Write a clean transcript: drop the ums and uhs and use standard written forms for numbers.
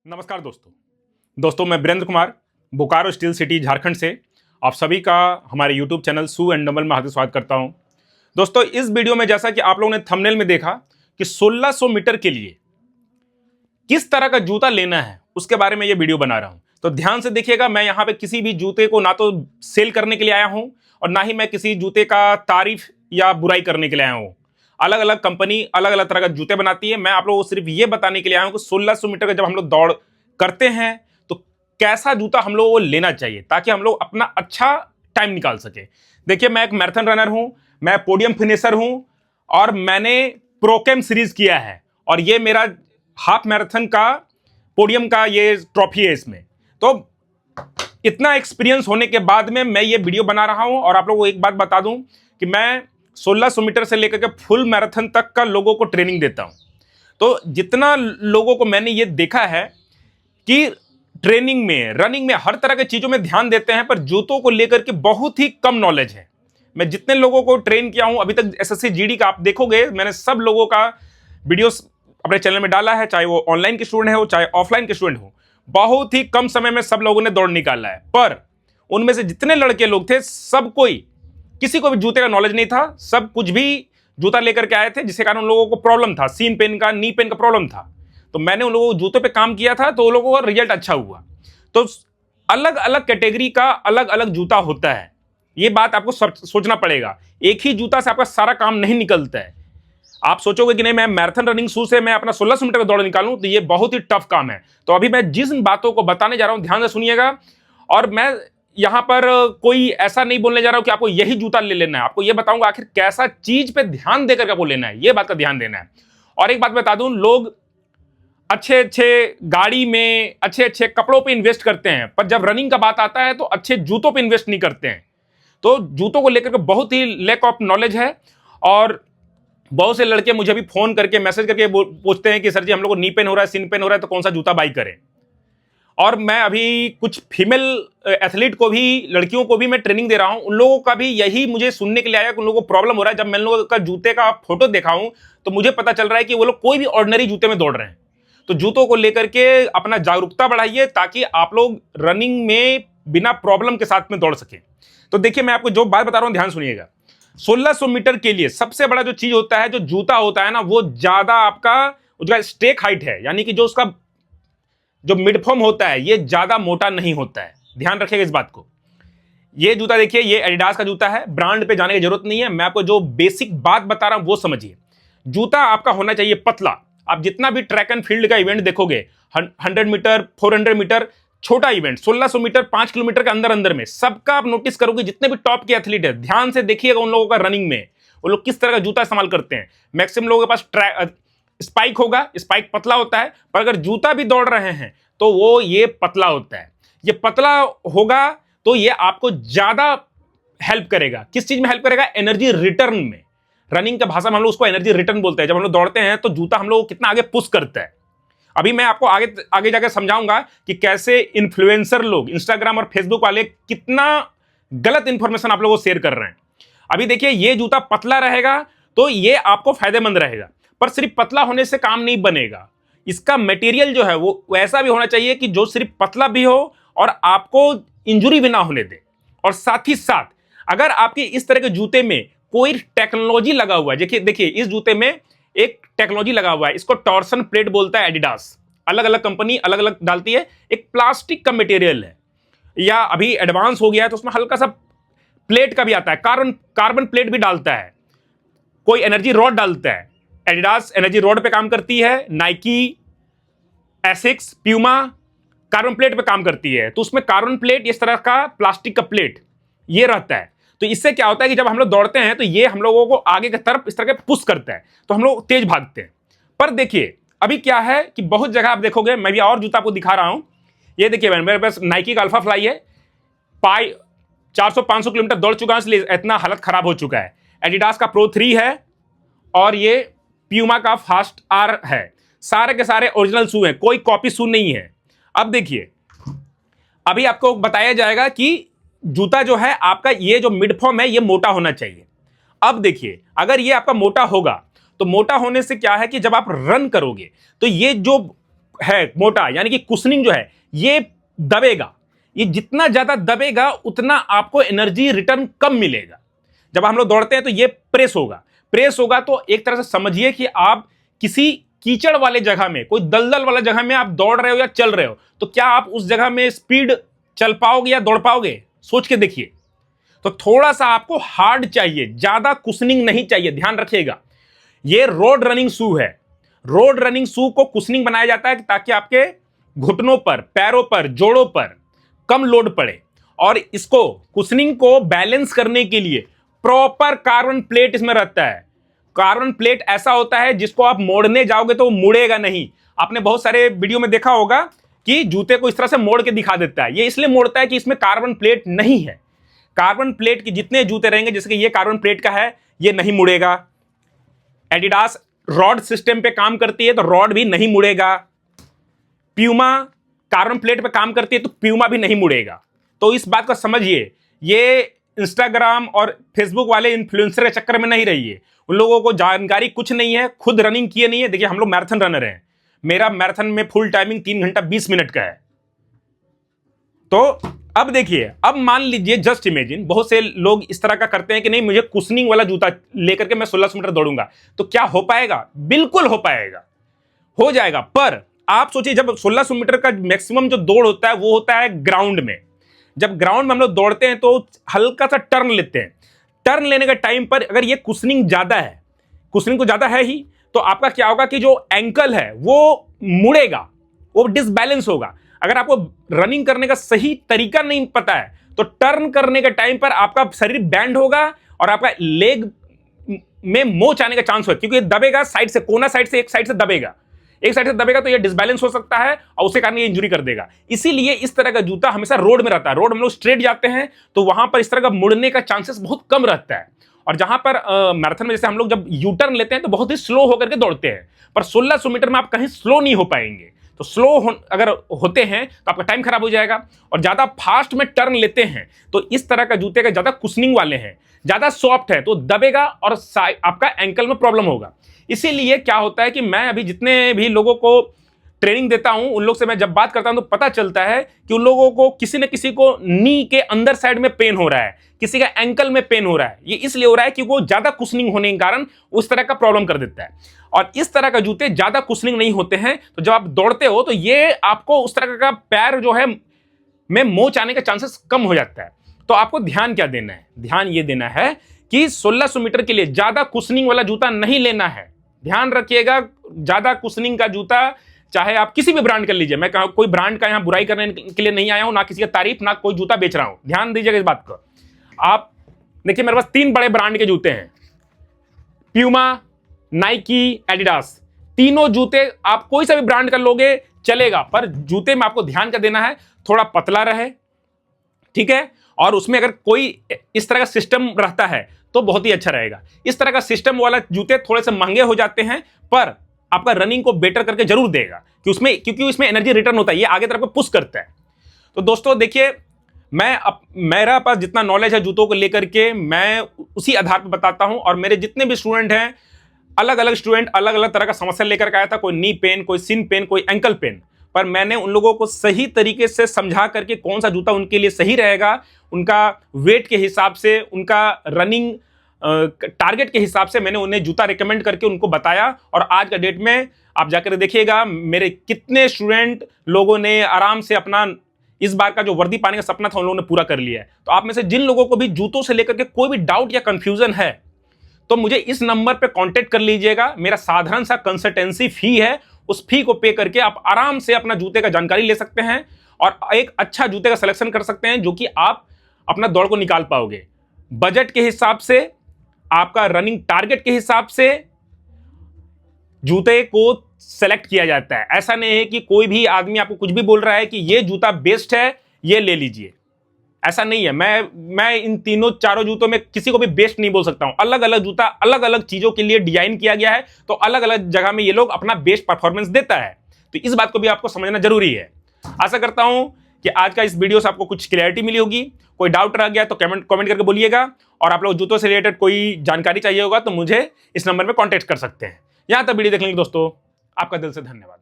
नमस्कार दोस्तों मैं वीरेंद्र कुमार बोकारो स्टील सिटी झारखंड से आप सभी का हमारे यूट्यूब चैनल सू एंड डबल में हार्दिक स्वागत करता हूं। दोस्तों इस वीडियो में जैसा कि आप लोगों ने थंबनेल में देखा कि 1600 मीटर के लिए किस तरह का जूता लेना है उसके बारे में ये वीडियो बना रहा हूं। तो ध्यान से देखिएगा, मैं यहाँ पे किसी भी जूते को ना तो सेल करने के लिए आया हूँ और ना ही मैं किसी जूते का तारीफ या बुराई करने के लिए आया हूँ। अलग अलग कंपनी अलग अलग तरह का जूते बनाती है। मैं आप लोगों को सिर्फ ये बताने के लिए आया हूं कि 1600 मीटर का जब हम लोग दौड़ करते हैं तो कैसा जूता हम लोगों को लेना चाहिए ताकि हम लोग अपना अच्छा टाइम निकाल सके। देखिए, मैं एक मैराथन रनर हूं, मैं पोडियम फिनिशर हूं और मैंने प्रोकेम सीरीज किया है और ये मेरा हाफ मैराथन का पोडियम का ये ट्रॉफी है। इसमें तो इतना एक्सपीरियंस होने के बाद में मैं ये वीडियो बना रहा हूं। और आप लोगों को एक बात बता दूं कि मैं 1600 मीटर से लेकर के फुल मैराथन तक का लोगों को ट्रेनिंग देता हूं। तो जितना लोगों को मैंने ये देखा है कि ट्रेनिंग में, रनिंग में, हर तरह की चीजों में ध्यान देते हैं पर जूतों को लेकर के बहुत ही कम नॉलेज है। मैं जितने लोगों को ट्रेन किया हूं अभी तक, एसएससी जीडी का आप देखोगे मैंने सब लोगों का वीडियोस अपने चैनल में डाला है, चाहे वो ऑनलाइन के स्टूडेंट हो चाहे ऑफलाइन के स्टूडेंट हो। बहुत ही कम समय में सब लोगों ने दौड़ निकाला है, पर उनमें से जितने लड़के लोग थे सब कोई, किसी को भी जूते का नॉलेज नहीं था। सब कुछ भी जूता लेकर के आए थे जिसके कारण उन लोगों को प्रॉब्लम था, सीन पेन का, नी पेन का प्रॉब्लम था। तो मैंने उन लोगों को जूतों पे काम किया था तो उन लोगों का रिजल्ट अच्छा हुआ। तो अलग अलग कैटेगरी का अलग अलग जूता होता है, ये बात आपको सोचना पड़ेगा। एक ही जूता से आपका सारा काम नहीं निकलता है। आप सोचोगे कि नहीं मैं मैराथन रनिंग शू से मैं अपना 1600 मीटर का दौड़ निकालूं, तो ये बहुत ही टफ काम है। तो अभी मैं जिन बातों को बताने जा रहा हूं ध्यान से सुनिएगा। और मैं यहां पर कोई ऐसा नहीं बोलने जा रहा हूं कि आपको यही जूता ले लेना है, आपको यह बताऊंगा आखिर कैसा चीज पे ध्यान देकर आपको लेना है, यह बात का ध्यान देना है। और एक बात बता दूं, लोग अच्छे अच्छे गाड़ी में, अच्छे अच्छे कपड़ों पे इन्वेस्ट करते हैं, पर जब रनिंग का बात आता है तो अच्छे जूतों पे इन्वेस्ट नहीं करते हैं। तो जूतों को लेकर के बहुत ही लैक ऑफ नॉलेज है। और बहुत से लड़के मुझे भी फोन करके, मैसेज करके पूछते हैं कि सर जी हम लोग को नी पेन हो रहा है, सिन पेन हो रहा है, तो कौन सा जूता बाई करें। और मैं अभी कुछ फीमेल एथलीट को भी, लड़कियों को भी मैं ट्रेनिंग दे रहा हूं, उन लोगों का भी यही मुझे सुनने के लिए आया कि उन लोगों को प्रॉब्लम हो रहा है। जब मैं उन लोगों का जूते का फोटो देखा हूं तो मुझे पता चल रहा है कि वो लोग कोई भी ऑर्डिनरी जूते में दौड़ रहे हैं। तो जूतों को लेकर के अपना जागरूकता बढ़ाइए ताकि आप लोग रनिंग में बिना प्रॉब्लम के साथ में दौड़ सके। तो देखिए, मैं आपको जो बात बता रहा हूं ध्यान सुनिएगा। 1600 मीटर के लिए सबसे बड़ा जो चीज होता है, जो जूता होता है ना, वो ज्यादा आपका उसका स्टेक हाइट है, यानी कि जो उसका जो मिडफॉर्म होता है ये ज्यादा मोटा नहीं होता है। ध्यान रखिएगा इस बात को। ये जूता देखिए, ये एडिडास का जूता है, ब्रांड पे जाने की जरूरत नहीं है। मैं आपको जो बेसिक बात बता रहा हूं वो समझिए। जूता आपका होना चाहिए पतला। आप जितना भी ट्रैक एंड फील्ड का इवेंट देखोगे, 100 मीटर, 400 मीटर, छोटा इवेंट, 1600 मीटर, 5 किलोमीटर के अंदर अंदर में, सबका आप नोटिस करोगे जितने भी टॉप के एथलीट है, ध्यान से देखिएगा उन लोगों का रनिंग में वो लोग किस तरह का जूता इस्तेमाल करते हैं। मैक्सिमम लोगों के पास स्पाइक होगा, स्पाइक पतला होता है, पर अगर जूता भी दौड़ रहे हैं तो वो ये पतला होता है। ये पतला होगा तो ये आपको ज्यादा हेल्प करेगा। किस चीज में हेल्प करेगा? एनर्जी रिटर्न में। रनिंग की भाषा में हम लोग उसको एनर्जी रिटर्न बोलते हैं। जब हम लोग दौड़ते हैं तो जूता हम लोग को कितना आगे पुश करता है। अभी मैं आपको आगे आगे जाकर समझाऊंगा कि कैसे इन्फ्लुएंसर लोग, इंस्टाग्राम और फेसबुक वाले, कितना गलत इंफॉर्मेशन आप लोगों को शेयर कर रहे हैं। अभी देखिए, ये जूता पतला रहेगा तो ये आपको फायदेमंद रहेगा, पर सिर्फ पतला होने से काम नहीं बनेगा। इसका मटेरियल जो है वो वैसा भी होना चाहिए कि जो सिर्फ पतला भी हो और आपको इंजुरी भी ना होने दे। और साथ ही साथ अगर आपके इस तरह के जूते में कोई टेक्नोलॉजी लगा हुआ है, देखिए इस जूते में एक टेक्नोलॉजी लगा हुआ है, इसको टॉर्सन प्लेट बोलता है एडिडास। अलग अलग कंपनी अलग अलग डालती है। एक प्लास्टिक का मटेरियल है या अभी एडवांस हो गया है तो उसमें हल्का सा प्लेट का भी आता है, कार्बन प्लेट भी डालता है, कोई एनर्जी रॉड डालता है। एडिडास एनर्जी रॉड पे काम करती है, Nike, Asics, Puma carbon plate पे काम करती है। तो उसमें कार्बन प्लेट, इस तरह का प्लास्टिक का प्लेट ये रहता है। तो इससे क्या होता है कि जब हम लोग दौड़ते हैं तो ये हम लोगों को आगे की तरफ इस तरह के पुश करता है, तो हम लोग तेज भागते हैं। पर देखिए अभी क्या है कि बहुत जगह आप देखोगे, मैं भी और जूता आपको दिखा रहा हूं। ये देखिए मेरे पास नाइकी का अल्फा फ्लाई है, 400-500 किलोमीटर दौड़ चुका है, इसलिए इतना हालत खराब हो चुका है। एडिडास का प्रो 3 है और ये प्यूमा का फास्ट आर है। सारे के सारे ओरिजिनल शू हैं, कोई कॉपी शू नहीं है। अब देखिए, अभी आपको बताया जाएगा कि जूता जो है आपका, ये जो मिडफॉर्म है ये मोटा होना चाहिए। अब देखिए, अगर ये आपका मोटा होगा तो मोटा होने से क्या है कि जब आप रन करोगे तो ये जो है मोटा, यानी कि कुशनिंग जो है ये दबेगा। ये जितना ज्यादा दबेगा उतना आपको एनर्जी रिटर्न कम मिलेगा। जब हम लोग दौड़ते हैं तो ये प्रेस होगा तो एक तरह से समझिए कि आप किसी कीचड़ वाले जगह में, कोई दलदल वाला जगह में आप दौड़ रहे हो या चल रहे हो, तो क्या आप उस जगह में स्पीड चल पाओगे या दौड़ पाओगे? सोच के देखिए। तो थोड़ा सा आपको हार्ड चाहिए, ज्यादा कुशनिंग नहीं चाहिए, ध्यान रखिएगा। ये रोड रनिंग शू है। रोड रनिंग शू को कुशनिंग बनाया जाता है ताकि आपके घुटनों पर, पैरों पर, जोड़ों पर कम लोड पड़े। और इसको कुशनिंग को बैलेंस करने के लिए प्रॉपर कार्बन प्लेट इसमें रहता है। कार्बन प्लेट ऐसा होता है जिसको आप मोड़ने जाओगे तो वो मुड़ेगा नहीं। आपने बहुत सारे वीडियो में देखा होगा कि जूते को इस तरह से मोड़ के दिखा देता है। ये इसलिए मोड़ता है कि इसमें कार्बन प्लेट नहीं है। कार्बन प्लेट के जितने जूते रहेंगे, जैसे कि ये कार्बन प्लेट का है, ये नहीं मुड़ेगा। एडिडास रॉड सिस्टम पे काम करती है तो रॉड भी नहीं मुड़ेगा। प्यूमा कार्बन प्लेट पे काम करती है तो प्यूमा भी नहीं मुड़ेगा। तो इस बात को समझिए। ये इंस्टाग्राम और फेसबुक वाले इन्फ्लुएंसर के चक्कर में नहीं रहिए। उन लोगों को जानकारी कुछ नहीं है, खुद रनिंग किए नहीं है। देखिए, हम लोग मैराथन रनर हैं। मेरा मैराथन में फुल टाइमिंग 3 घंटा 20 मिनट का है। तो अब देखिए, अब मान लीजिए, जस्ट इमेजिन, बहुत से लोग इस तरह का करते हैं कि नहीं, मुझे कुशनिंग वाला जूता लेकर के मैं 1600 मीटर दौड़ूंगा। तो क्या हो पाएगा? बिल्कुल हो पाएगा, हो जाएगा। पर आप सोचिए, जब 1600 मीटर का मैक्सिमम जो दौड़ होता है वो होता है ग्राउंड में। जब ग्राउंड में हम लोग दौड़ते हैं तो हल्का सा टर्न लेते हैं। टर्न लेने के टाइम पर अगर ये कुशनिंग ज्यादा है, कुशनिंग तो ज्यादा है ही, तो आपका क्या होगा कि जो एंकल है वो मुड़ेगा, वो डिसबैलेंस होगा। अगर आपको रनिंग करने का सही तरीका नहीं पता है तो टर्न करने के टाइम पर आपका शरीर बैंड होगा और आपका लेग में मोच आने का चांस होगा, क्योंकि दबेगा साइड से, कोना साइड से, एक साइड से दबेगा। एक साइड से दबेगा तो ये डिसबैलेंस हो सकता है और उसके कारण ये इंजरी कर देगा। इसीलिए इस तरह का जूता हमेशा रोड में रहता है। रोड हम लोग स्ट्रेट जाते हैं तो वहां पर इस तरह का मुड़ने का चांसेस बहुत कम रहता है। और जहां पर मैराथन में जैसे हम लोग जब यू टर्न लेते हैं तो बहुत ही स्लो होकर के दौड़ते हैं, पर 1600 मीटर में आप कहीं स्लो नहीं हो पाएंगे। तो स्लो अगर होते हैं तो आपका टाइम खराब हो जाएगा। और ज्यादा फास्ट में टर्न लेते हैं तो इस तरह का जूते का ज्यादा कुशनिंग वाले हैं, ज्यादा सॉफ्ट है तो दबेगा और आपका एंकल में प्रॉब्लम होगा। इसीलिए क्या होता है कि मैं अभी जितने भी लोगों को ट्रेनिंग देता हूं, उन लोग से मैं जब बात करता हूं तो पता चलता है कि उन लोगों को किसी न किसी को नी के अंदर साइड में पेन हो रहा है, किसी का एंकल में पेन हो रहा है। ये इसलिए हो रहा है कि वो ज्यादा कुशनिंग होने के कारण उस तरह का प्रॉब्लम कर देता है। और इस तरह का जूते ज्यादा कुशनिंग नहीं होते हैं, तो जब आप दौड़ते हो तो ये आपको उस तरह का पैर जो है में मोच आने का चांसेस कम हो जाता है। तो आपको ध्यान क्या देना है? ध्यान ये देना है कि 1600 मीटर के लिए ज्यादा कुशनिंग वाला जूता नहीं लेना है। ध्यान रखिएगा, ज्यादा कुशनिंग का जूता चाहे आप किसी भी ब्रांड कर लीजिए, मैं कोई ब्रांड का यहां बुराई करने के लिए नहीं आया हूं, ना किसी का तारीफ, ना कोई जूता बेच रहा हूं। ध्यान दीजिएगा इस बात को। आप देखिए, मेरे पास 3 बड़े ब्रांड के जूते हैं, प्यूमा, नाइकी, एडिडास। तीनों जूते आप कोई सा भी ब्रांड कर लोगे चलेगा, पर जूते में आपको ध्यान क्या देना है, थोड़ा पतला रहे, ठीक है। और उसमें अगर कोई इस तरह का सिस्टम रहता है तो बहुत ही अच्छा रहेगा। इस तरह का सिस्टम वाला जूते थोड़े से महंगे हो जाते हैं, पर आपका रनिंग को बेटर करके जरूर देगा क्योंकि उसमें एनर्जी रिटर्न होता है, ये आगे तरफ को पुश करता है। तो दोस्तों देखिए, मेरा पास जितना नॉलेज है जूतों को लेकर के, मैं उसी आधार पर बताता हूं। और मेरे जितने भी स्टूडेंट हैं, अलग अलग स्टूडेंट अलग अलग तरह का समस्या लेकर के आया था। कोई नी पेन, कोई सिन पेन, कोई एंकल पेन, पर मैंने उन लोगों को सही तरीके से समझा करके कौन सा जूता उनके लिए सही रहेगा, उनका वेट के हिसाब से, उनका रनिंग टारगेट के हिसाब से मैंने उन्हें जूता रिकमेंड करके उनको बताया। और आज का डेट में आप जाकर देखिएगा मेरे कितने स्टूडेंट लोगों ने आराम से अपना इस बार का जो वर्दी पाने का सपना था उन लोगों ने पूरा कर लिया है। तो आप में से जिन लोगों को भी जूतों से लेकर के कोई भी डाउट या कंफ्यूजन है तो मुझे इस नंबर पे कांटेक्ट कर लीजिएगा। मेरा साधारण सा कंसल्टेंसी फी है, उस फी को पे करके आप आराम से अपना जूते का जानकारी ले सकते हैं और एक अच्छा जूते का सिलेक्शन कर सकते हैं जो कि आप अपना दौड़ को निकाल पाओगे। बजट के हिसाब से, आपका रनिंग टारगेट के हिसाब से जूते को सेलेक्ट किया जाता है। ऐसा नहीं है कि कोई भी आदमी आपको कुछ भी बोल रहा है कि ये जूता बेस्ट है, ये ले लीजिए, ऐसा नहीं है। मैं इन तीनों चारों जूतों में किसी को भी बेस्ट नहीं बोल सकता हूं। अलग अलग जूता अलग अलग चीजों के लिए डिजाइन किया गया है, तो अलग अलग जगह में ये लोग अपना बेस्ट परफॉर्मेंस देता है। तो इस बात को भी आपको समझना जरूरी है। आशा करता हूं कि आज का इस वीडियो से आपको कुछ क्लैरिटी मिली होगी। कोई डाउट रह गया तो कमेंट करके बोलिएगा। और आप लोग जूतों से रिलेटेड कोई जानकारी चाहिए होगा तो मुझे इस नंबर में कॉन्टेक्ट कर सकते हैं। यहां तक वीडियो देखने के लिए दोस्तों आपका दिल से धन्यवाद।